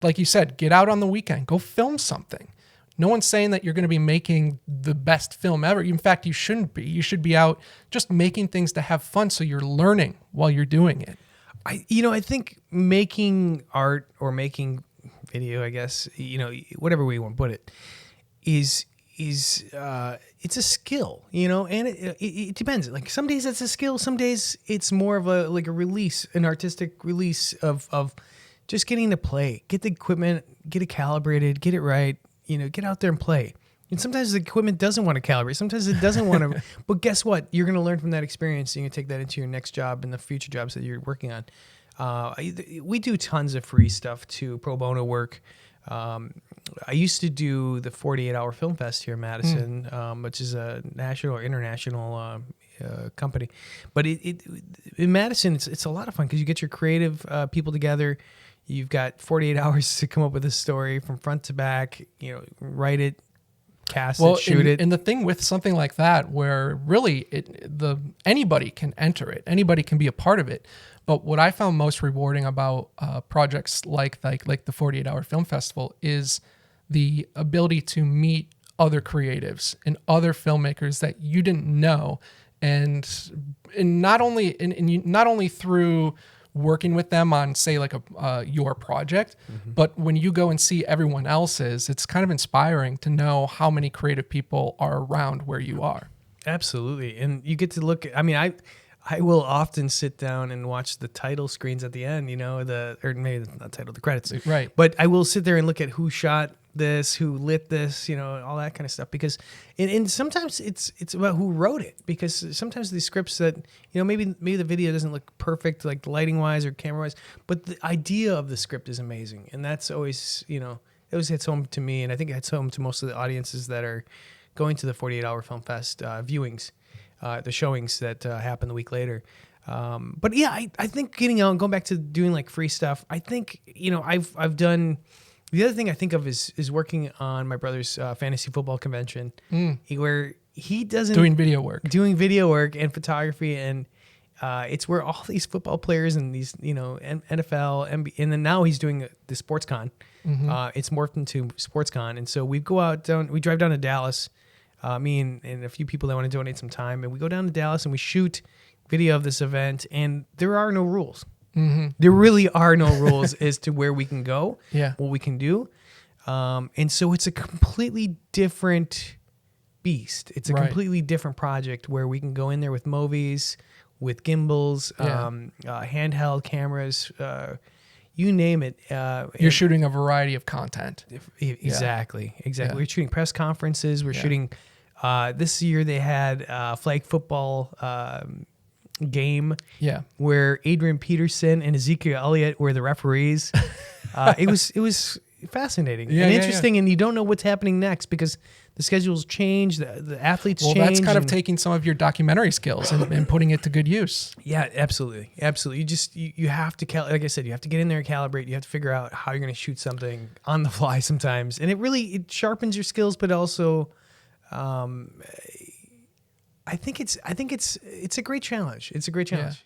like you said, get out on the weekend, go film something. No one's saying that you're going to be making the best film ever. In fact, you shouldn't be. You should be out just making things to have fun so you're learning while you're doing it. I think making art or making video, I guess, whatever way you want to put it, is it's a skill, and it depends. Like some days it's a skill, some days it's more of a release, an artistic release of just getting to play, get the equipment, get it calibrated, get it right, get out there and play. And sometimes the equipment doesn't want to calibrate. Sometimes it doesn't want to. But guess what? You're going to learn from that experience. And you're going to take that into your next job and the future jobs that you're working on. We do tons of free stuff too, pro bono work. I used to do the 48-hour Film Fest here in Madison, which is a national or international company. But in Madison, it's a lot of fun because you get your creative people together. You've got 48 hours to come up with a story from front to back. Write it, cast it, shoot it. And the thing with something like that, where really anybody can enter it, anybody can be a part of it. But what I found most rewarding about projects like the 48-hour Film Festival is the ability to meet other creatives and other filmmakers that you didn't know, and not only through working with them on, say, like your project, but when you go and see everyone else's, it's kind of inspiring to know how many creative people are around where you are. Absolutely. And you get to look at, I will often sit down and watch the title screens at the end, or maybe not title, the credits. Right. But I will sit there and look at who shot this, who lit this, all that kind of stuff. Because, and sometimes it's about who wrote it. Because sometimes these scripts that, maybe the video doesn't look perfect, like lighting wise or camera wise, but the idea of the script is amazing. And that's always, it always hits home to me. And I think it hits home to most of the audiences that are going to the 48-hour Film Fest viewings. The showings that happen the week later. But yeah, I think getting out and going back to doing like free stuff, I think, I've done, the other thing I think of is working on my brother's fantasy football convention where he doesn't doing video work and photography. And it's where all these football players and these, NFL, NBA, and then now he's doing the sports con. It's morphed into sports con. And so we drive down to Dallas, me and a few people that want to donate some time, and we go down to Dallas and we shoot video of this event, and there are no rules. There really are no rules as to where we can go, what we can do. And so it's a completely different beast. It's a completely different project where we can go in there with Movies, with gimbals, handheld cameras, you name it. You're shooting a variety of content. Exactly. Yeah. We're shooting press conferences. We're shooting. This year they had flag football game. Where Adrian Peterson and Ezekiel Elliott were the referees. It was fascinating and interesting, and you don't know what's happening next because the schedules change, the athletes change. Well, that's kind of taking some of your documentary skills and putting it to good use. Yeah, absolutely. You have to, like I said, you have to get in there and calibrate. You have to figure out how you're going to shoot something on the fly sometimes, and it sharpens your skills, but also, I think it's a great challenge. It's a great challenge,